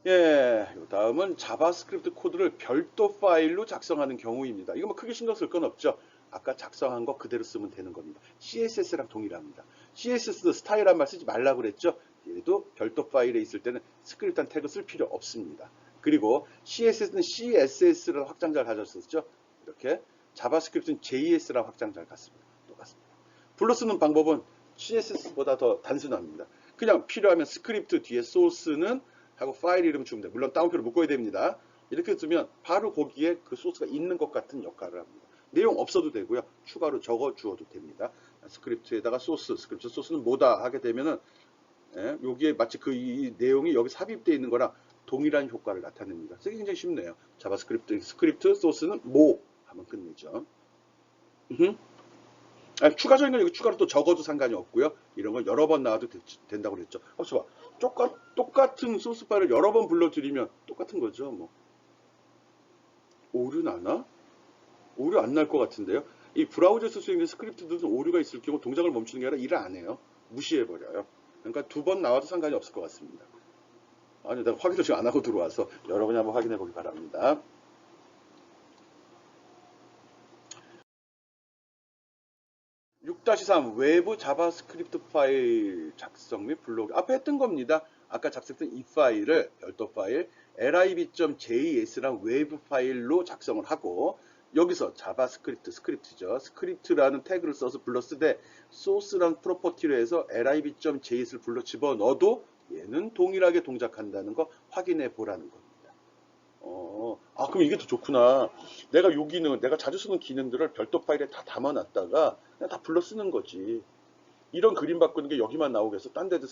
예, 다음은 자바스크립트 코드를 별도 파일로 작성하는 경우입니다. 이거 뭐 크게 신경 쓸 건 없죠. 아까 작성한 거 그대로 쓰면 되는 겁니다. CSS랑 동일합니다. CSS 스타일한 말 쓰지 말라고 그랬죠. 얘도 별도 파일에 있을 때는 스크립트한 태그 쓸 필요 없습니다. 그리고 CSS는 CSS를 확장자를 가졌었죠. 이렇게 자바스크립트는 JS랑 확장자를 갖습니다. 똑같습니다. 불러 쓰는 방법은 CSS보다 더 단순합니다. 그냥 필요하면 스크립트 뒤에 소스는 하고 파일 이름 주면 돼요. 물론 따옴표를 묶어야 됩니다. 이렇게 쓰면 바로 거기에 그 소스가 있는 것 같은 역할을 합니다. 내용 없어도 되고요. 추가로 적어 주어도 됩니다. 스크립트에다가 스크립트 소스는 뭐다 하게 되면은 여기에 마치 이 내용이 여기 삽입되어 있는 거랑 동일한 효과를 나타냅니다. 쓰기 굉장히 쉽네요. 자바스크립트 스크립트 소스는 뭐 하면 끝내죠. 추가적인 건 여기 추가로 또 적어도 상관이 없고요. 이런 건 여러 번 나와도 된다고 그랬죠. 봐. 똑같은 소스 파일을 여러 번 불러드리면 똑같은 거죠. 뭐 오류 나나? 오류 안 날 것 같은데요. 이 브라우저에서 수행된 스크립트들은 오류가 있을 경우 동작을 멈추는 게 아니라 일을 안 해요. 무시해버려요. 그러니까 두 번 나와도 상관이 없을 것 같습니다. 아니, 내가 확인을 지금 안 하고 들어와서 여러분이 한번 확인해 보기 바랍니다. 6-3 외부 자바스크립트 파일 작성 및 블로그 앞에 했던 겁니다. 아까 작성했던 이 파일을 별도 파일 lib.js랑 외부 파일로 작성을 하고 여기서 자바스크립트 스크립트라는 태그를 써서 불러쓰되 소스라는 프로퍼티로 해서 lib.js를 불러 집어넣어도 얘는 동일하게 동작한다는 거 확인해 보라는 겁니다. 그럼 이게 더 좋구나. 내가 요 기능, 내가 자주 쓰는 기능들을 별도 파일에 다 담아놨다가 그냥 다 불러 쓰는 거지. 이런 그림 바꾸는 게 여기만 나오겠어. 딴 데도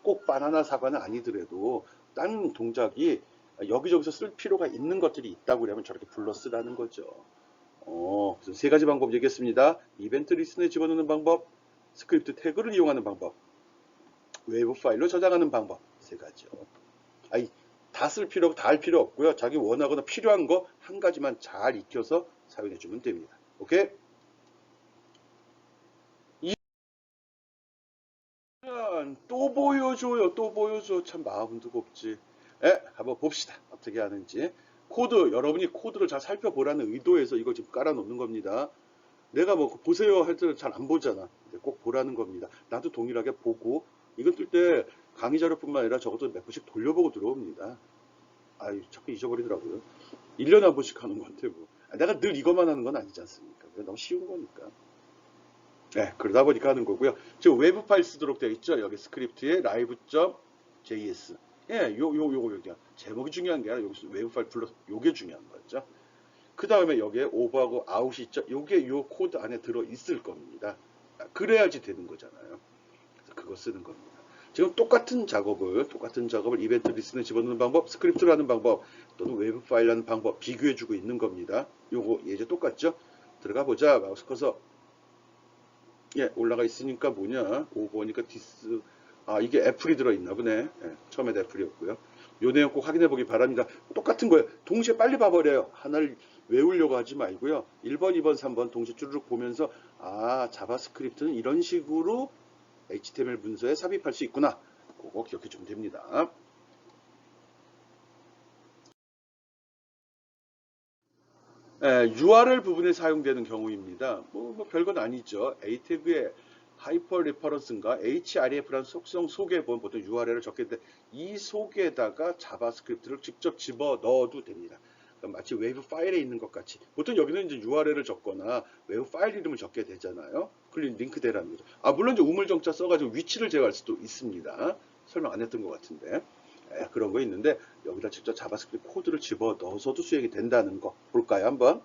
꼭 바나나 사과는 아니더라도 딴 동작이 여기저기서 쓸 필요가 있는 것들이 있다고 그러면 저렇게 불러 쓰라는 거죠. 그래서 세 가지 방법 얘기했습니다. 이벤트 리스트에 집어넣는 방법, 스크립트 태그를 이용하는 방법, 외부 파일로 저장하는 방법. 세 가지요. 다 할 필요 없고요. 자기 원하거나 필요한 거 한 가지만 잘 익혀서 사용해 주면 됩니다. 오케이? 또 보여줘요. 또 보여줘. 참 마음도 곱지. 한번 봅시다. 어떻게 하는지. 여러분이 코드를 잘 살펴보라는 의도에서 이거 지금 깔아놓는 겁니다. 내가 뭐 보세요 할 때는 잘 안 보잖아. 꼭 보라는 겁니다. 나도 동일하게 보고 이건 뜰 때 강의 자료뿐만 아니라 적어도 몇 번씩 돌려보고 들어옵니다. 자꾸 잊어버리더라고요. 1년에 한 번씩 하는 건데 뭐. 내가 늘 이것만 하는 건 아니지 않습니까? 너무 쉬운 거니까. 그러다 보니까 하는 거고요. 지금 외부 파일 쓰도록 되어 있죠. 여기 스크립트에 live.js. 요거 제목이 중요한 게 아니라 여기서 외부 파일 불러서 요게 중요한 거죠. 그 다음에 여기에 오버하고 아웃이 있죠. 요게 요 코드 안에 들어 있을 겁니다. 그래야지 되는 거잖아요. 그래서 그거 쓰는 겁니다. 지금 똑같은 작업을 이벤트 리스트에 집어넣는 방법, 스크립트로 하는 방법, 또는 외부 파일 하는 방법 비교해주고 있는 겁니다. 요거 예제 똑같죠? 들어가 보자. 마우스 커서 올라가 있으니까 뭐냐? 오버니까 디스. 이게 애플이 들어있나 보네. 처음에도 애플이었고요. 요 내용 꼭 확인해 보기 바랍니다. 똑같은 거예요. 동시에 빨리 봐버려요. 하나를 외우려고 하지 말고요. 1번, 2번, 3번 동시에 쭈르륵 보면서 자바스크립트는 이런 식으로 HTML 문서에 삽입할 수 있구나. 그거 기억해 주면 됩니다. URL 부분에 사용되는 경우입니다. 뭐 별건 아니죠. A 태그에 하이퍼 리퍼런스인가 href라는 속성 속에 보면 보통 URL을 적게 되는데 이 속에다가 자바스크립트를 직접 집어 넣어도 됩니다. 마치 웨브 파일에 있는 것 같이 보통 여기는 이제 URL을 적거나 웨브 파일 이름을 적게 되잖아요. 클릭 링크 대라는 거죠. 물론 이제 우물정자 써가지고 위치를 제어할 수도 있습니다. 설명 안 했던 것 같은데 그런 거 있는데 여기다 직접 자바스크립트 코드를 집어 넣어서도 수행이 된다는 거 볼까요 한번?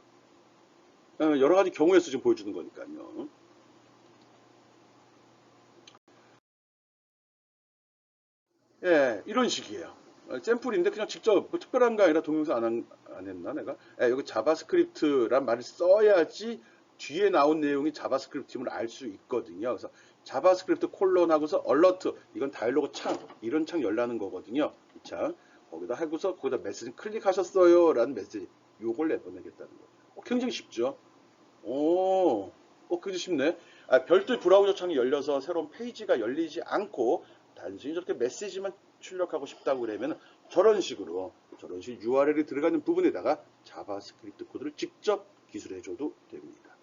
여러 가지 경우에서 지금 보여주는 거니까요. 이런 식이에요. 샘플인데 그냥 직접 뭐 특별한 거 아니라 동영상 안 했나 내가? 여기 자바스크립트란 말을 써야지 뒤에 나온 내용이 자바스크립트임을 알 수 있거든요. 그래서 자바스크립트 콜론 하고서 얼러트 이건 다이로그 창 이런 창 열라는 거거든요. 이 창 거기다 하고서 거기다 메시지 클릭하셨어요 라는 메시지 요걸 내보내겠다는 거. 굉장히 쉽죠. 굉장히 쉽네. 별도의 브라우저 창이 열려서 새로운 페이지가 열리지 않고 단순히 저렇게 메시지만 출력하고 싶다고 그러면 저런 식으로 URL이 들어가는 부분에다가 자바스크립트 코드를 직접 기술해줘도 됩니다.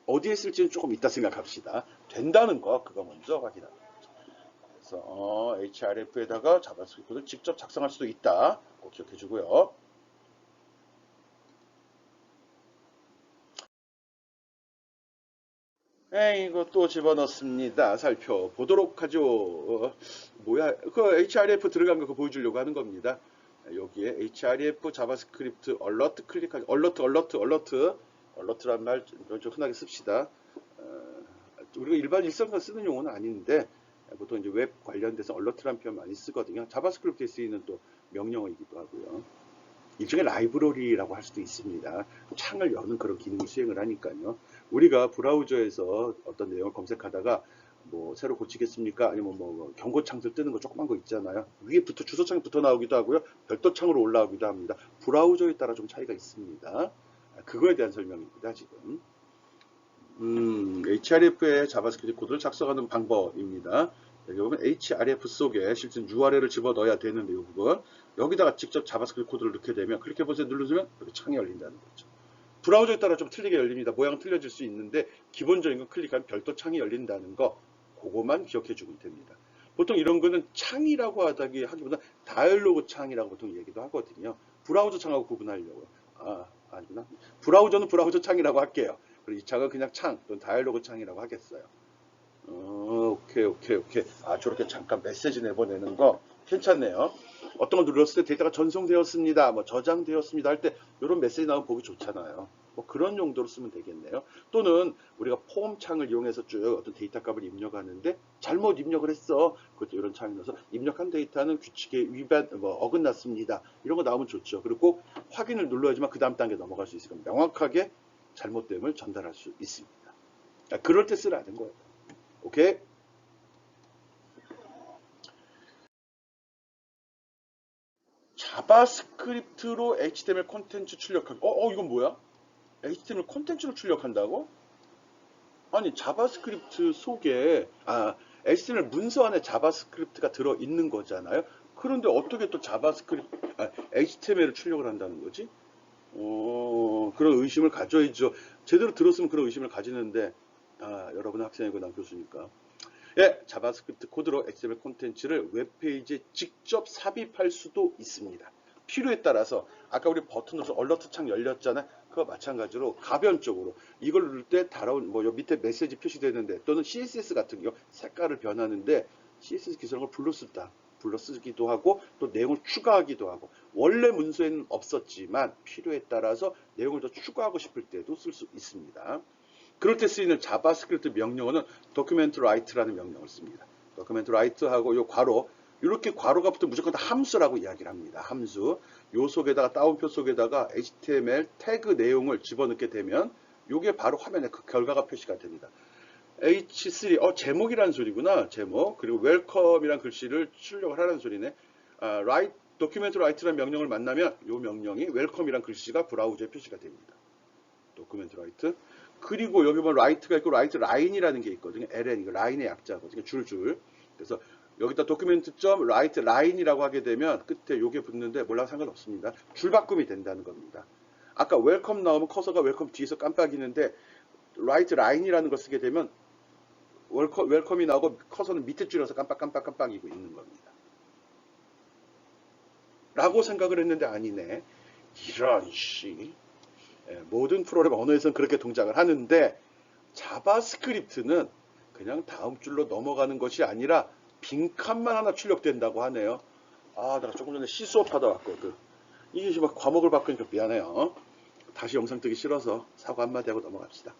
어디에 쓸지는 조금 이따 생각합시다. 된다는 거 그거 먼저 확인합니다. 그래서 href에다가 자바스크립트 코드를 직접 작성할 수도 있다. 꼭 기억해 주고요. 이거 또 집어넣습니다. 살펴보도록 하죠. 뭐야? 그 href 들어간 거 그거 보여주려고 하는 겁니다. 여기에 href 자바스크립트 얼러트 클릭하기. 얼러트란 말 좀 흔하게 씁시다. 우리가 일반 일상에서 쓰는 용어는 아닌데 보통 이제 웹 관련돼서 얼러트란 표현 많이 쓰거든요. 자바스크립트에 쓰이는 또 명령어이기도 하고요. 일종의 라이브러리라고 할 수도 있습니다. 창을 여는 그런 기능을 수행을 하니까요. 우리가 브라우저에서 어떤 내용을 검색하다가 뭐 새로 고치겠습니까? 아니면 뭐 경고창들 뜨는 거 조그만 거 있잖아요. 위에부터 주소창이 붙어 나오기도 하고요. 별도 창으로 올라오기도 합니다. 브라우저에 따라 좀 차이가 있습니다. 그거에 대한 설명입니다, 지금. href에 자바스크립트 코드를 작성하는 방법입니다. 여기 보면 href 속에 실제 URL을 집어넣어야 되는데 이 부분 여기다가 직접 자바스크립트 코드를 넣게 되면 클릭해보세요 누르시면 여기 창이 열린다는 거죠. 브라우저에 따라 좀 틀리게 열립니다. 모양 틀려질 수 있는데 기본적인 건 클릭하면 별도 창이 열린다는 거 그거만 기억해 주면 됩니다. 보통 이런 거는 창이라고 하기보다 다이얼로그 창이라고 보통 얘기도 하거든요. 브라우저 창하고 구분하려고요. 아니구나. 브라우저는 브라우저 창이라고 할게요. 그리고 이 창은 그냥 창 또는 다이얼로그 창이라고 하겠어요. 오케이. 저렇게 잠깐 메시지 내보내는 거 괜찮네요. 어떤 걸 눌렀을 때 데이터가 전송되었습니다. 뭐 저장되었습니다 할 때 이런 메시지 나오면 보기 좋잖아요. 뭐 그런 용도로 쓰면 되겠네요. 또는 우리가 폼 창을 이용해서 쭉 어떤 데이터 값을 입력하는데 잘못 입력을 했어. 그것도 이런 창에 넣어서 입력한 데이터는 규칙에 어긋났습니다. 이런 거 나오면 좋죠. 그리고 확인을 눌러야지만 그 다음 단계 넘어갈 수 있으니까 명확하게 잘못됨을 전달할 수 있습니다. 그럴 때 쓰라는 거예요. 오케이? 자바스크립트로 HTML 콘텐츠 출력하기. 이건 뭐야? HTML 콘텐츠를 출력한다고? 아니, 자바스크립트 속에, HTML 문서 안에 자바스크립트가 들어있는 거잖아요? 그런데 어떻게 또 HTML을 출력을 한다는 거지? 그런 의심을 가져야죠. 제대로 들었으면 그런 의심을 가지는데, 여러분은 학생이고 난 교수니까. 자바스크립트 코드로 HTML 콘텐츠를 웹페이지에 직접 삽입할 수도 있습니다. 필요에 따라서 아까 우리 버튼 눌러서 얼러트 창 열렸잖아요. 그거 마찬가지로 가변적으로 이걸 누를 때 달아온 요 밑에 메시지 표시되는데 또는 CSS 같은 경우 색깔을 변하는데 CSS 기술을 불러쓰기도 하고 또 내용을 추가하기도 하고 원래 문서에는 없었지만 필요에 따라서 내용을 더 추가하고 싶을 때도 쓸 수 있습니다. 그럴 때 쓰이는 자바스크립트 명령어는 document write라는 명령을 씁니다. document write하고 요 괄호 이렇게 괄호가 붙으면 무조건 다 함수라고 이야기를 합니다. 함수. 요 속에다가 따옴표 속에다가 HTML 태그 내용을 집어넣게 되면 요게 바로 화면에 그 결과가 표시가 됩니다. H3 제목이라는 소리구나. 제목. 그리고 welcome이라는 글씨를 출력을 하라는 소리네. document write라는 명령을 만나면 요 명령이 welcome이라는 글씨가 브라우저에 표시가 됩니다. document write. 그리고 여기 보면 write가 있고 write line이라는 게 있거든요. ln 이거 라인의 약자거든요. 줄줄. 그래서 여기다 document.write line이라고 하게 되면 끝에 요게 붙는데 몰라도 상관없습니다. 줄바꿈이 된다는 겁니다. 아까 welcome 나오면 커서가 welcome 뒤에서 깜빡이는데 write line이라는 걸 쓰게 되면 welcome이 나오고 커서는 밑에 줄여서 깜빡이고 있는 겁니다. 라고 생각을 했는데 아니네. 이런 씨. 모든 프로그램 언어에서는 그렇게 동작을 하는데 자바스크립트는 그냥 다음 줄로 넘어가는 것이 아니라 빈칸만 하나 출력된다고 하네요. 내가 조금 전에 C 수업하다 왔거든. 이게 막 과목을 바꾸니까 미안해요. 다시 영상 뜨기 싫어서 사과 한마디 하고 넘어갑시다.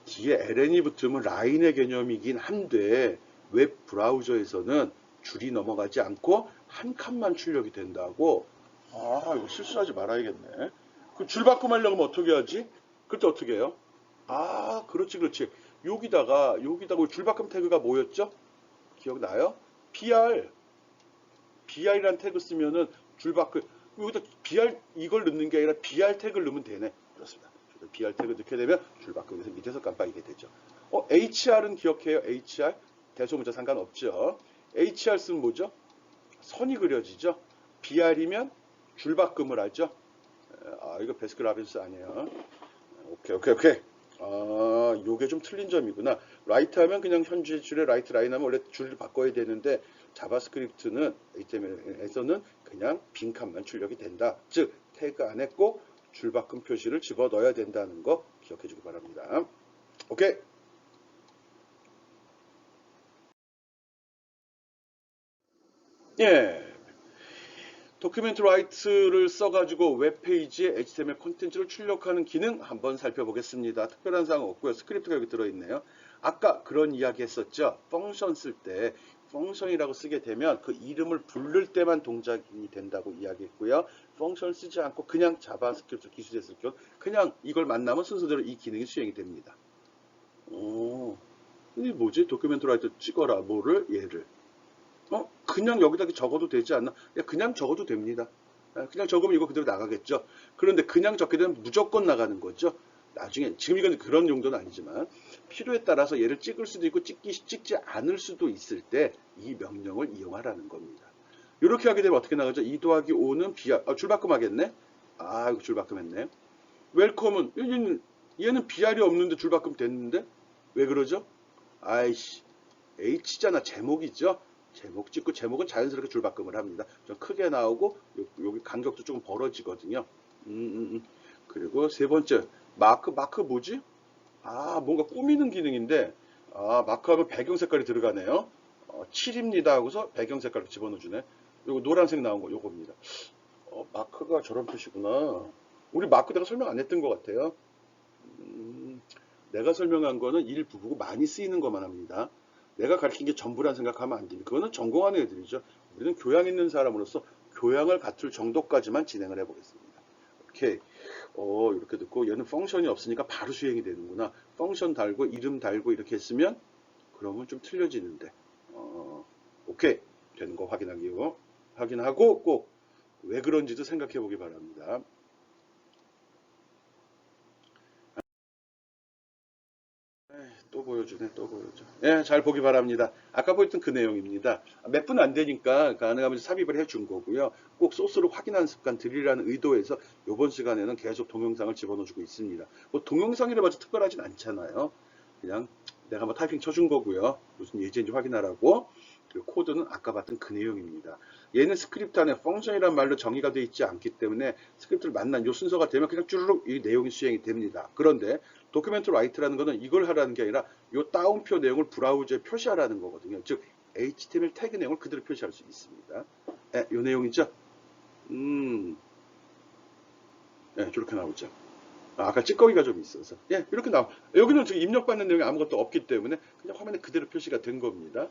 뒤에 ln이 붙으면 라인의 개념이긴 한데 웹 브라우저에서는 줄이 넘어가지 않고 한 칸만 출력이 된다고? 이거 실수하지 말아야겠네. 그 줄바꿈 하려면 어떻게 하지? 그때 어떻게 해요? 그렇지. 여기다가 줄바꿈 태그가 뭐였죠? 기억나요? br이라는 태그 쓰면은 줄바꿈, 여기다 br 이걸 넣는 게 아니라 br 태그를 넣으면 되네. 그렇습니다. br 태그 넣게 되면 줄바꿈에서 밑에서 깜빡이게 되죠. hr은 기억해요? hr? 대소문자 상관없죠. hr 쓰면 뭐죠? 선이 그려지죠. BR이면 줄바꿈을 하죠. 이거 베스킨라빈스 아니에요. 오케이. 요게 좀 틀린 점이구나. 라이트 하면 그냥 현재 줄에 라이트 라인 하면 원래 줄을 바꿔야 되는데 자바스크립트는 HTML에서는 그냥 빈칸만 출력이 된다. 즉 태그 안에 꼭 줄바꿈 표시를 집어넣어야 된다는 거 기억해 주기 바랍니다. 오케이. 예. 도큐멘트 라이트를 써가지고 웹페이지에 HTML 콘텐츠를 출력하는 기능 한번 살펴보겠습니다. 특별한 사항은 없고요. 스크립트가 여기 들어있네요. 아까 그런 이야기 했었죠. 펑션 쓸 때 펑션이라고 쓰게 되면 그 이름을 부를 때만 동작이 된다고 이야기했고요. 펑션 쓰지 않고 그냥 자바스크립트 기술했을 경우 그냥 이걸 만나면 순서대로 이 기능이 수행이 됩니다. 이게 뭐지? 도큐멘트 라이트 찍어라. 뭐를? 얘를. 그냥 여기다 적어도 되지 않나? 그냥 적어도 됩니다. 그냥 적으면 이거 그대로 나가겠죠. 그런데 그냥 적게 되면 무조건 나가는 거죠. 나중에, 지금 이건 그런 용도는 아니지만, 필요에 따라서 얘를 찍을 수도 있고 찍지 않을 수도 있을 때 이 명령을 이용하라는 겁니다. 이렇게 하게 되면 어떻게 나가죠? 2 더하기 5는 줄바꿈 하겠네? 이거 줄바꿈 했네. 웰컴은, 얘는 BR이 없는데 줄바꿈 됐는데? 왜 그러죠? 아이씨, H잖아. 제목이죠? 제목 찍고 제목은 자연스럽게 줄바꿈을 합니다. 좀 크게 나오고 여기 간격도 조금 벌어지거든요. 그리고 세 번째 마크 뭐지? 뭔가 꾸미는 기능인데 마크하면 배경 색깔이 들어가네요. 7입니다 하고서 배경 색깔을 집어넣어주네. 요거 노란색 나온 거 요겁니다. 마크가 저런 표시구나. 우리 마크 내가 설명 안 했던 것 같아요. 내가 설명한 거는 일부분고 많이 쓰이는 것만 합니다. 내가 가르친 게 전부란 생각하면 안 됩니다. 그거는 전공하는 애들이죠. 우리는 교양 있는 사람으로서 교양을 갖출 정도까지만 진행을 해보겠습니다. 오케이. 이렇게 듣고 얘는 펑션이 없으니까 바로 수행이 되는구나. 펑션 달고 이름 달고 이렇게 했으면 그러면 좀 틀려지는데. 오케이. 되는 거 확인하기요. 확인하고 꼭 왜 그런지도 생각해 보기 바랍니다. 또 보여주네, 또 보여줘. 예, 잘 보기 바랍니다. 아까 보였던 그 내용입니다. 몇 분 안 되니까 가능하면 삽입을 해준 거고요. 꼭 소스를 확인하는 습관 들이라는 의도에서 이번 시간에는 계속 동영상을 집어넣어주고 있습니다. 뭐 동영상이라 봐서 특별하진 않잖아요. 그냥 내가 한번 타이핑 쳐준 거고요. 무슨 예제인지 확인하라고. 그리고 코드는 아까 봤던 그 내용입니다. 얘는 스크립트 안에 펑션이란 말로 정의가 되어 있지 않기 때문에 스크립트를 만난 이 순서가 되면 그냥 쭈르륵 이 내용이 수행이 됩니다. 그런데 도큐멘트 라이트라는 거는 이걸 하라는 게 아니라 이 다운표 내용을 브라우저에 표시하라는 거거든요. 즉 HTML 태그 내용을 그대로 표시할 수 있습니다. 이 내용이죠. 저렇게 나오죠. 아까 찌꺼기가 좀 있어서 이렇게 나와. 여기는 지금 입력받는 내용이 아무것도 없기 때문에 그냥 화면에 그대로 표시가 된 겁니다.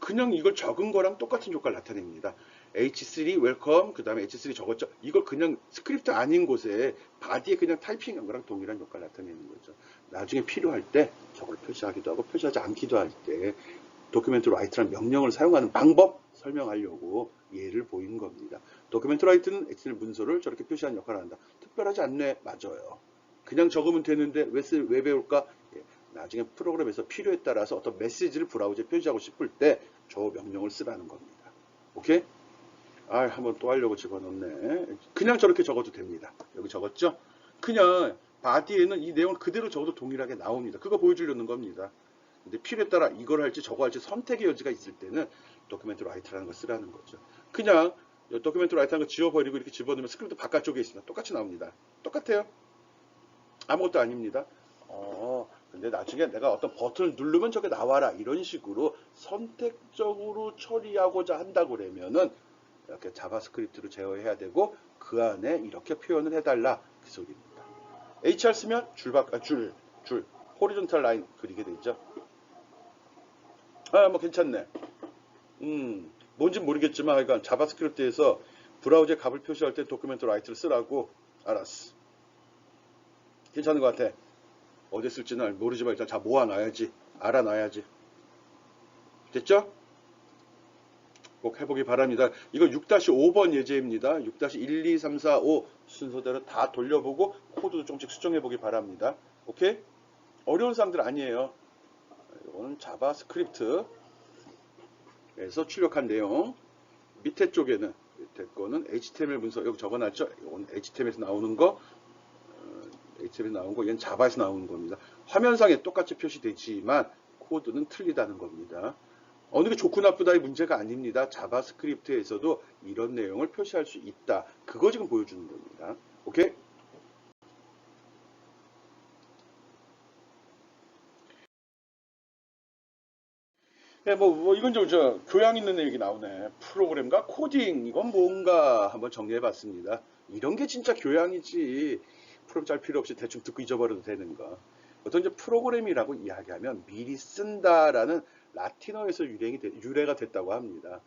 그냥 이걸 적은 거랑 똑같은 효과를 나타냅니다. H3 웰컴 그 다음에 H3 적었죠. 이걸 그냥 스크립트 아닌 곳에 바디에 그냥 타이핑한 거랑 동일한 효과를 나타내는 거죠. 나중에 필요할 때 저걸 표시하기도 하고 표시하지 않기도 할 때 도큐멘트 라이트라는 명령을 사용하는 방법 설명하려고 예를 보인 겁니다. 도큐멘트 라이트는 HTML 문서를 저렇게 표시하는 역할을 한다. 특별하지 않네. 맞아요. 그냥 적으면 되는데 왜 배울까? 나중에 프로그램에서 필요에 따라서 어떤 메시지를 브라우저에 표시하고 싶을 때 저 명령을 쓰라는 겁니다. 오케이? 한번 또 하려고 집어넣네. 그냥 저렇게 적어도 됩니다. 여기 적었죠? 그냥 바디에는 이 내용을 그대로 적어도 동일하게 나옵니다. 그거 보여주려는 겁니다. 근데 필요에 따라 이걸 할지 저거 할지 선택의 여지가 있을 때는 도큐멘트 라이트라는 걸 쓰라는 거죠. 그냥 도큐멘트 라이트라는 거 지워버리고 이렇게 집어넣으면 스크립트 바깥쪽에 있습니다. 똑같이 나옵니다. 똑같아요. 아무것도 아닙니다. 근데 나중에 내가 어떤 버튼을 누르면 저게 나와라 이런 식으로 선택적으로 처리하고자 한다고 그러면은 이렇게 자바스크립트로 제어해야 되고 그 안에 이렇게 표현을 해달라 그 소리입니다. HR 쓰면 줄 호리존탈 라인 그리게 되죠. 뭐 괜찮네. 뭔진 모르겠지만 하여간 자바스크립트에서 브라우저에 값을 표시할 때 도큐멘트 라이트를 쓰라고. 알았어. 괜찮은 것 같아. 어디 쓸지는 모르지만 일단 다 모아놔야지. 알아놔야지. 됐죠? 꼭 해보기 바랍니다. 이거 6-5번 예제입니다. 6-1, 2, 3, 4, 5 순서대로 다 돌려보고 코드도 조금씩 수정해보기 바랍니다. 오케이? 어려운 사항들 아니에요. 이거는 자바스크립트. 출력한 내용. 밑에 쪽에는, 밑에 거는 HTML 문서, 여기 적어놨죠? 이건 HTML에서 나오는 거, HTML에서 나온 거, 얘는 자바에서 나오는 겁니다. 화면상에 똑같이 표시되지만 코드는 틀리다는 겁니다. 어느 게 좋고 나쁘다의 문제가 아닙니다. 자바스크립트에서도 이런 내용을 표시할 수 있다. 그거 지금 보여주는 겁니다. 오케이? 네, 이건 저 교양 있는 얘기 나오네. 프로그램과 코딩, 이건 뭔가 한번 정리해봤습니다. 이런 게 진짜 교양이지. 프로그램 짤 필요 없이 대충 듣고 잊어버려도 되는 거. 보통 이제 프로그램이라고 이야기하면 미리 쓴다라는 라틴어에서 유래가 됐다고 합니다.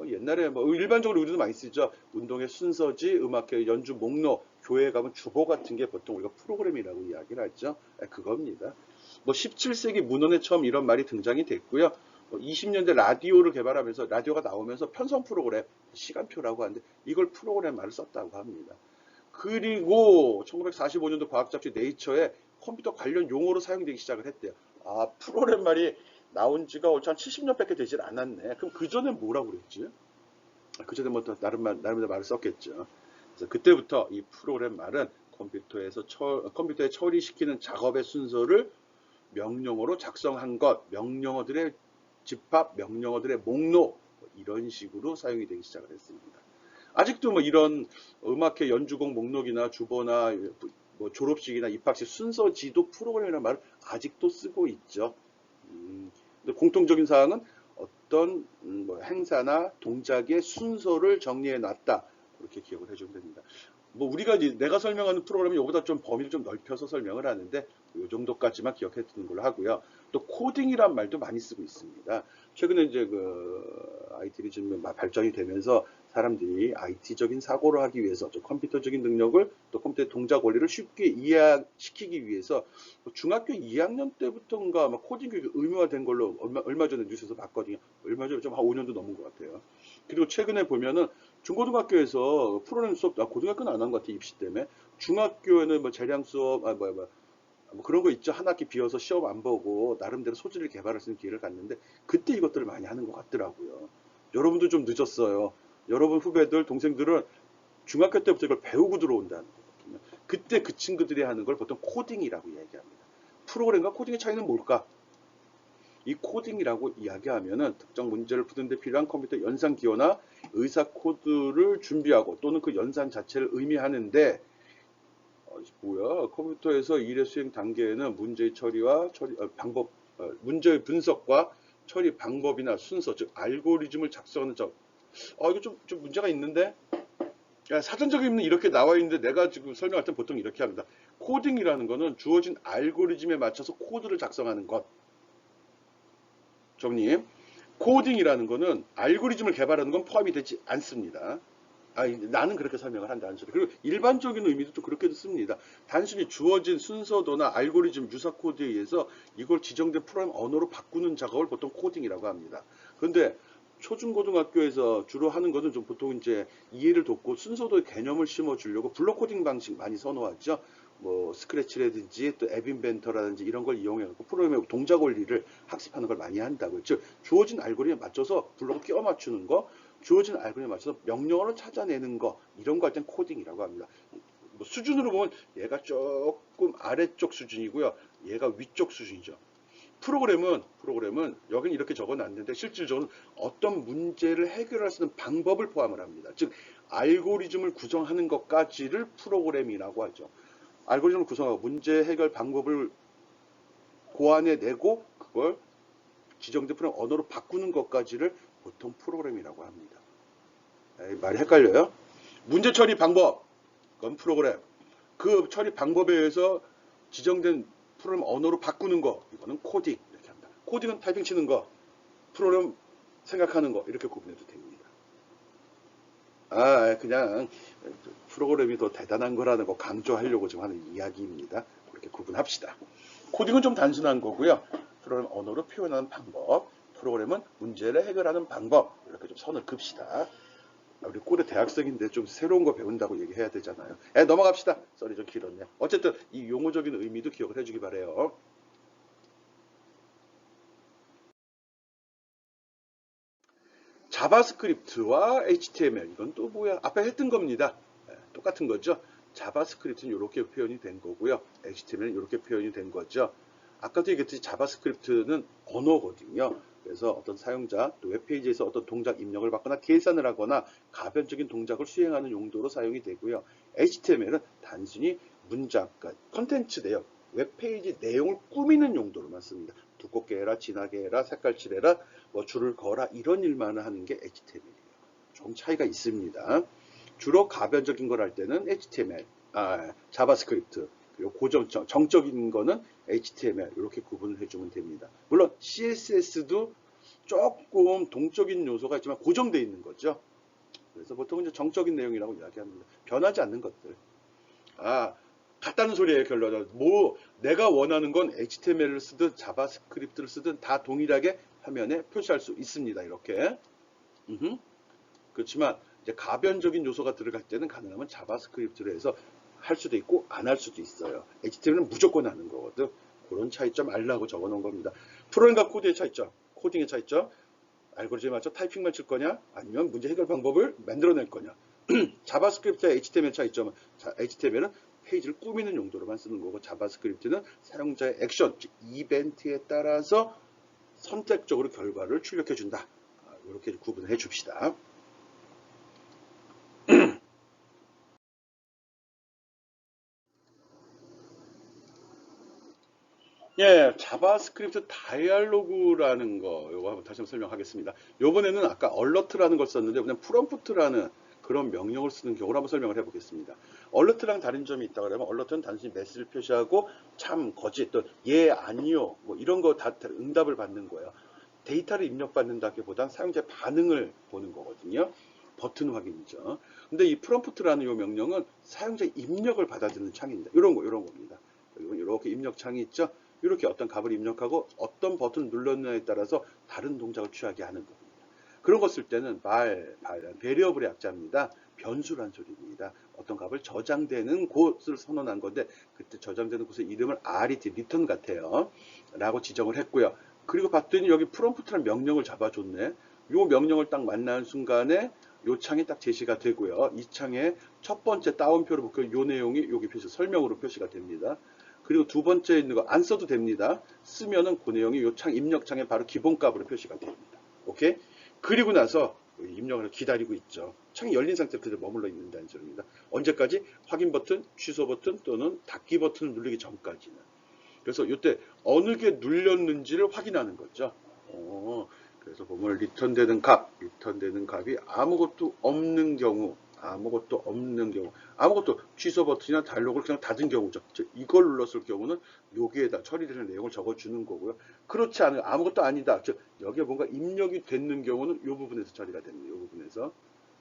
옛날에 일반적으로 우리도 많이 쓰죠. 운동의 순서지, 음악회 연주 목록, 교회 가면 주보 같은 게 보통 우리가 프로그램이라고 이야기를 하죠. 그겁니다. 17세기 문헌에 처음 이런 말이 등장이 됐고요. 20년대 라디오를 개발하면서 라디오가 나오면서 편성 프로그램, 시간표라고 하는데 이걸 프로그램 말을 썼다고 합니다. 그리고 1945년도 과학 잡지 네이처에 컴퓨터 관련 용어로 사용되기 시작을 했대요. 아, 프로그램 말이 나온 지가 한 70년밖에 되질 않았네. 그럼 그 전에 뭐라고 그랬지? 그 전에 나름대로 말을 썼겠죠. 그래서 그때부터 이 프로그램 말은 컴퓨터에 처리시키는 작업의 순서를 명령어로 작성한 것, 명령어들의 집합, 명령어들의 목록, 이런 식으로 사용이 되기 시작을 했습니다. 아직도 이런 음악회 연주곡 목록이나 주보나 졸업식이나 입학식 순서지도 프로그램이라는 말을 아직도 쓰고 있죠. 공통적인 사항은 어떤 행사나 동작의 순서를 정리해 놨다. 그렇게 기억을 해주면 됩니다. 우리가 내가 설명하는 프로그램은 이보다 좀 범위를 좀 넓혀서 설명을 하는데 이 정도까지만 기억해 두는 걸로 하고요. 또 코딩이란 말도 많이 쓰고 있습니다. 최근에 이제 IT가 좀 발전이 되면서 사람들이 IT적인 사고를 하기 위해서 컴퓨터적인 능력을 또 컴퓨터 동작 원리를 쉽게 이해시키기 위해서 중학교 2학년 때부터인가 코딩 교육이 의무화된 걸로 얼마 전에 뉴스에서 봤거든요. 얼마 전에 좀 한 5년도 넘은 것 같아요. 그리고 최근에 보면은 중고등학교에서 프로그램 수업, 고등학교는 안 한 것 같아, 입시 때문에. 중학교에는 재량 수업, 그런 거 있죠. 한 학기 비어서 시험 안 보고, 나름대로 소질을 개발할 수 있는 기회를 갖는데, 그때 이것들을 많이 하는 것 같더라고요. 여러분도 좀 늦었어요. 여러분 후배들, 동생들은 중학교 때부터 이걸 배우고 들어온다는 거거든요. 그때 그 친구들이 하는 걸 보통 코딩이라고 이야기합니다. 프로그램과 코딩의 차이는 뭘까? 이 코딩이라고 이야기하면은 특정 문제를 푸는 데 필요한 컴퓨터 연산 기호나 의사 코드를 준비하고 또는 그 연산 자체를 의미하는데 컴퓨터에서 일의 수행 단계에는 문제의 처리와 방법, 문제의 분석과 처리 방법이나 순서, 즉 알고리즘을 작성하는 이거 좀 문제가 있는데 사전적인 의미는 이렇게 나와 있는데 내가 지금 설명할 때 보통 이렇게 합니다. 코딩이라는 거는 주어진 알고리즘에 맞춰서 코드를 작성하는 것. 정리. 코딩이라는 거는 알고리즘을 개발하는 건 포함이 되지 않습니다. 나는 그렇게 설명을 한다는 소리. 그리고 일반적인 의미도 또 그렇게도 씁니다. 단순히 주어진 순서도나 알고리즘 유사 코드에 의해서 이걸 지정된 프로그램 언어로 바꾸는 작업을 보통 코딩이라고 합니다. 그런데 초중고등학교에서 주로 하는 것은 좀 보통 이제 이해를 돕고 순서도의 개념을 심어주려고 블록 코딩 방식 많이 선호하죠. 스크래치라든지 또 앱인벤터라든지 이런 걸 이용해서 프로그램의 동작 원리를 학습하는 걸 많이 한다고요. 즉 주어진 알고리즘에 맞춰서 블록을 끼워 맞추는 거, 주어진 알고리즘에 맞춰서 명령어를 찾아내는 거, 이런 거 할 땐 코딩이라고 합니다. 수준으로 보면 얘가 조금 아래쪽 수준이고요. 얘가 위쪽 수준이죠. 프로그램은 여기는 이렇게 적어놨는데 실질적으로 어떤 문제를 해결할 수 있는 방법을 포함을 합니다. 즉 알고리즘을 구성하는 것까지를 프로그램이라고 하죠. 알고리즘을 구성하고 문제 해결 방법을 고안해내고 그걸 지정된 프로그램 언어로 바꾸는 것까지를 보통 프로그램이라고 합니다. 말이 헷갈려요? 문제 처리 방법, 그건 프로그램. 그 처리 방법에 의해서 지정된 프로그램 언어로 바꾸는 거, 이거는 코딩. 이렇게 합니다. 코딩은 타이핑 치는 거, 프로그램 생각하는 거, 이렇게 구분해도 됩니다. 그냥 프로그램이 더 대단한 거라는 거 강조하려고 좀 하는 이야기입니다. 그렇게 구분합시다. 코딩은 좀 단순한 거고요. 프로그램 언어로 표현하는 방법, 프로그램은 문제를 해결하는 방법, 이렇게 좀 선을 긋시다. 우리 꼴의 대학생인데 좀 새로운 거 배운다고 얘기해야 되잖아요. 넘어갑시다. 썰이 좀 길었네. 어쨌든 이 용어적인 의미도 기억을 해주기 바래요. 자바스크립트와 HTML, 이건 또 뭐야? 아까 했던 겁니다. 똑같은 거죠. 자바스크립트는 이렇게 표현이 된 거고요. HTML은 이렇게 표현이 된 거죠. 아까도 얘기했듯이 자바스크립트는 언어거든요. 그래서 어떤 사용자, 또 웹페이지에서 어떤 동작 입력을 받거나 계산을 하거나 가변적인 동작을 수행하는 용도로 사용이 되고요. HTML은 단순히 문장, 그러니까 컨텐츠 내용, 웹페이지 내용을 꾸미는 용도로만 씁니다. 두껍게 해라, 진하게 해라, 색깔 칠해라, 뭐 줄을 그어라, 이런 일만 하는 게 HTML이에요. 좀 차이가 있습니다. 주로 가변적인 걸 할 때는 HTML, 자바스크립트, 그리고 정적인 거는 HTML, 이렇게 구분을 해주면 됩니다. 물론 CSS도 조금 동적인 요소가 있지만 고정되어 있는 거죠. 그래서 보통 이제 정적인 내용이라고 이야기합니다. 변하지 않는 것들. 같다는 소리예요, 결론은. 내가 원하는 건 HTML을 쓰든 자바스크립트를 쓰든 다 동일하게 화면에 표시할 수 있습니다. 이렇게. 그렇지만 이제 가변적인 요소가 들어갈 때는 가능하면 자바스크립트로 해서 할 수도 있고 안 할 수도 있어요. HTML은 무조건 하는 거거든. 그런 차이점 알라고 적어 놓은 겁니다. 프로그램과 코드의 차이점, 코딩의 차이점, 알고리즘에 맞춰 타이핑만 칠 거냐, 아니면 문제 해결 방법을 만들어낼 거냐. 자바스크립트와 HTML 차이점은, HTML은 페이지를 꾸미는 용도로만 쓰는 거고, 자바스크립트는 사용자의 액션, 즉 이벤트에 따라서 선택적으로 결과를 출력해 준다. 이렇게 구분을 해 줍시다. 예, 자바스크립트 다이알로그라는 거, 요거 한번 다시 한번 설명하겠습니다. 요번에는 아까 얼러트라는 걸 썼는데, 그냥 프롬프트라는 그런 명령을 쓰는 경우를 한번 설명을 해보겠습니다. 얼러트랑 다른 점이 있다고 하면, 얼러트는 단순히 메시지를 표시하고, 참, 거짓, 또, 예, 아니요, 뭐 이런 거 다 응답을 받는 거예요. 데이터를 입력받는다기보단 사용자의 반응을 보는 거거든요. 버튼 확인이죠. 근데 이 프롬프트라는 이 명령은 사용자의 입력을 받아들이는 창입니다. 이런 겁니다. 이렇게 입력 창이 있죠. 이렇게 어떤 값을 입력하고 어떤 버튼을 눌렀느냐에 따라서 다른 동작을 취하게 하는 겁니다. 그런 거 쓸 때는 베리어블의 약자입니다. 변수란 소리입니다. 어떤 값을 저장되는 곳을 선언한 건데 그때 저장되는 곳의 이름을 RET, 리턴 같아요. 라고 지정을 했고요. 그리고 봤더니 여기 프롬프트란 명령을 잡아줬네. 이 명령을 딱 만나는 순간에 이 창이 딱 제시가 되고요. 이 창에 첫 번째 다운표로 볼게요. 이 내용이 여기 설명으로 표시가 됩니다. 그리고 두 번째 있는 거 안 써도 됩니다. 쓰면은 그 내용이 요 창 입력창에 바로 기본값으로 표시가 됩니다. 오케이? 그리고 나서 입력을 기다리고 있죠. 창이 열린 상태로 그대로 머물러 있는다는 소리입니다. 언제까지? 확인 버튼, 취소 버튼 또는 닫기 버튼을 누르기 전까지는. 그래서 이때 어느 게 눌렸는지를 확인하는 거죠. 그래서 보면 리턴되는 값이 아무것도 없는 경우, 아무것도 취소 버튼이나 다이얼로그를 그냥 닫은 경우죠. 즉 이걸 눌렀을 경우는 여기에다 처리되는 내용을 적어주는 거고요. 그렇지 않은 아무것도 아니다. 즉 여기에 뭔가 입력이 됐는 경우는 이 부분에서 처리가 됩니다. 이 부분에서.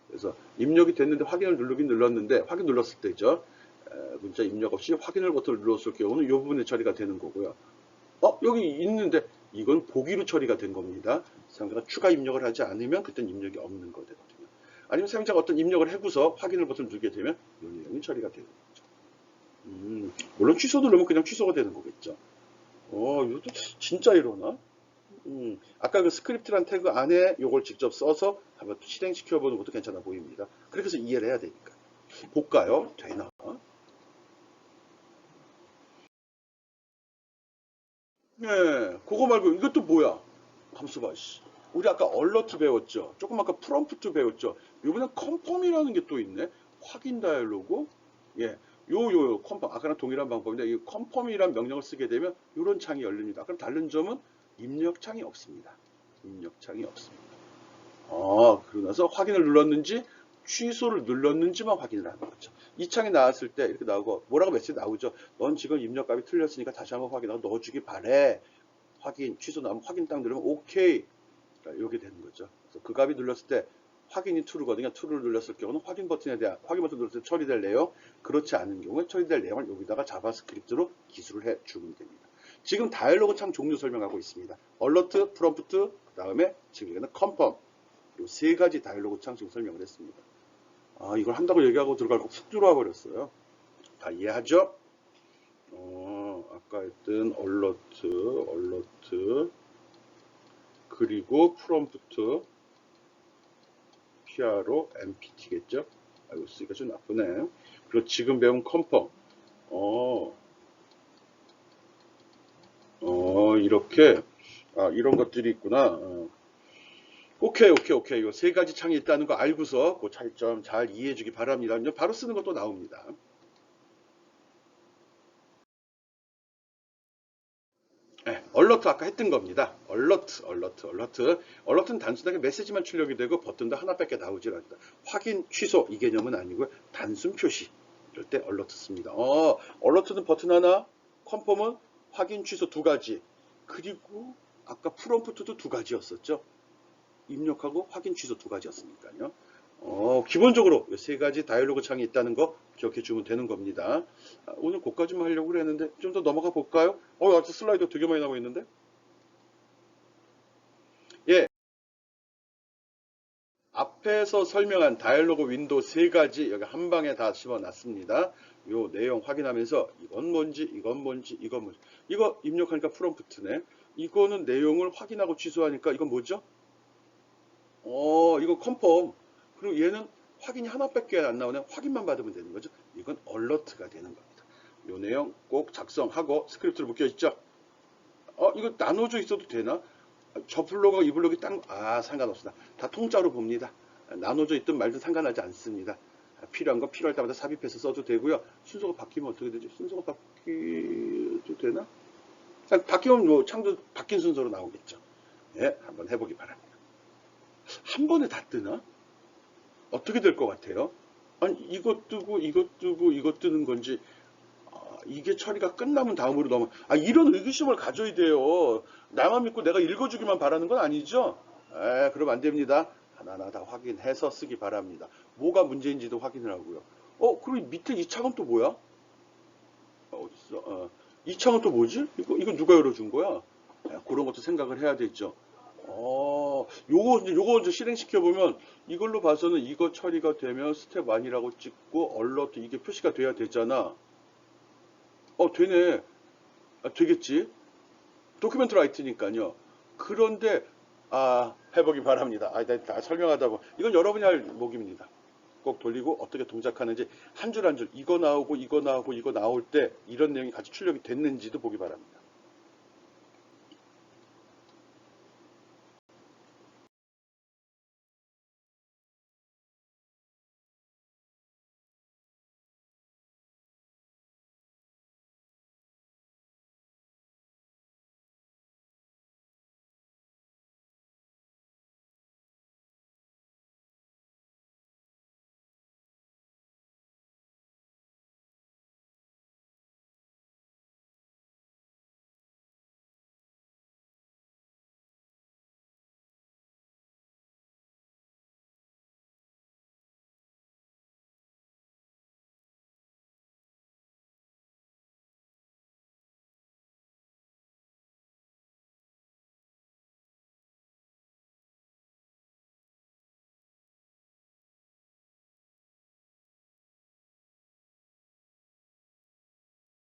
그래서 입력이 됐는데 확인을 누르긴 눌렀는데 확인 눌렀을 때죠. 문자 입력 없이 확인을 버튼을 눌렀을 경우는 이 부분에 처리가 되는 거고요. 여기 있는데 이건 보기로 처리가 된 겁니다. 사용자가 추가 입력을 하지 않으면 그땐 입력이 없는 거 되거든요. 아니면 사용자가 어떤 입력을 해고서 확인을 버튼을 누르게 되면 이 내용이 처리가 되는 거죠. 물론 취소 누르면 그냥 취소가 되는 거겠죠. 이것도 진짜 이러나? 아까 그 스크립트란 태그 안에 이걸 직접 써서 한번 실행시켜 보는 것도 괜찮아 보입니다. 그렇게 해서 이해를 해야 되니까. 볼까요? 되나? 예, 그거 말고 이것도 뭐야? 함수 봐, 씨. 우리 아까 얼러트 배웠죠? 조금 아까 프롬프트 배웠죠? 이번엔 컨펌이라는 게 또 있네? 확인 다이얼로그? 예, 컨펌. 아까랑 동일한 방법인데, 이 컨펌이란 명령을 쓰게 되면 이런 창이 열립니다. 그럼 다른 점은 입력창이 없습니다. 입력창이 없습니다. 그러고 나서 확인을 눌렀는지, 취소를 눌렀는지만 확인을 하는 거죠. 이 창이 나왔을 때 이렇게 나오고, 뭐라고 메시지 나오죠? 넌 지금 입력값이 틀렸으니까 다시 한번 확인하고 넣어주기 바래. 확인, 취소 나오면 확인 딱 누르면 오케이. 이렇게 되는 거죠. 그래서 그 값이 눌렀을 때 확인이 true거든요. true를 눌렀을 경우는 확인 버튼 눌렀을 때 처리될 내용, 그렇지 않은 경우에 처리될 내용을 여기다가 자바스크립트로 기술을 해 주면 됩니다. 지금 다이얼로그 창 종류 설명하고 있습니다. 얼러트, 프롬프트, 그 다음에 지금 여기는 컨펌. 이 세 가지 다이얼로그 창 지금 설명을 했습니다. 이걸 한다고 얘기하고 들어가고 훅 들어와 버렸어요. 다 이해하죠? 아까 했던 얼러트, 그리고 프롬프트, PRO MPT겠죠? 아이고, 쓰기가 좀 나쁘네. 그리고 지금 배운 컨펌. 이렇게, 이런 것들이 있구나. 오케이, 오케이, 오케이. 이거 세 가지 창이 있다는 거 알고서 그 차이점 잘 이해해 주기 바랍니다. 이제 바로 쓰는 것도 나옵니다. 네, 얼러트 아까 했던 겁니다. 얼러트는 단순하게 메시지만 출력이 되고 버튼도 하나밖에 나오질 않다. 확인, 취소 이 개념은 아니고요. 단순 표시. 이럴 때 얼러트 씁니다. 얼러트는 버튼 하나, 컨펌은 확인, 취소 두 가지. 그리고 아까 프롬프트도 두 가지였었죠. 입력하고 확인, 취소 두 가지였으니까요. 기본적으로 세 가지 다이얼로그 창이 있다는 거 기억해 주면 되는 겁니다. 오늘 그까지만 하려고 그랬는데 좀 더 넘어가 볼까요? 아직 슬라이드 되게 많이 남아 있는데. 예, 앞에서 설명한 다이얼로그 윈도우 세 가지 여기 한 방에 다 집어놨습니다. 요 내용 확인하면서 이건 뭔지, 이건 뭔지, 이건 뭔지. 이거 입력하니까 프롬프트네. 이거는 내용을 확인하고 취소하니까 이건 뭐죠? 이거 컨펌. 그리고 얘는 확인이 하나밖에 안 나오네. 확인만 받으면 되는 거죠. 이건 얼러트가 되는 겁니다. 요 내용 꼭 작성하고 스크립트로 묶여 있죠. 이거 나눠져 있어도 되나? 저 블록하고 이 블록이 상관없습니다. 다 통짜로 봅니다. 나눠져 있든 말든 상관하지 않습니다. 필요한 거 필요할 때마다 삽입해서 써도 되고요. 순서가 바뀌면 어떻게 되지? 순서가 바뀌도 되나? 바뀌면 뭐 창도 바뀐 순서로 나오겠죠. 예, 한번 해보기 바랍니다. 한 번에 다 뜨나? 어떻게 될 것 같아요? 아니, 이것 뜨고, 이것 뜨고, 이것 뜨는 건지, 이게 처리가 끝나면 다음으로 이런 의구심을 가져야 돼요. 나만 믿고 내가 읽어주기만 바라는 건 아니죠? 그럼 안 됩니다. 하나하나 다 확인해서 쓰기 바랍니다. 뭐가 문제인지도 확인을 하고요. 그럼 밑에 이 창은 또 뭐야? 어딨어? 이 창은 또 뭐지? 이거 누가 열어준 거야? 그런 것도 생각을 해야 되죠. 요거 이제 실행시켜보면 이걸로 봐서는 이거 처리가 되면 스텝 1이라고 찍고 얼러트 이게 표시가 돼야 되잖아. 되네. 되겠지. 도큐멘트 라이트니까요. 그런데, 해보기 바랍니다. 다 설명하다고. 이건 여러분이 할 목입니다. 꼭 돌리고 어떻게 동작하는지 한 줄 한 줄 이거 나오고 이거 나오고 이거 나올 때 이런 내용이 같이 출력이 됐는지도 보기 바랍니다.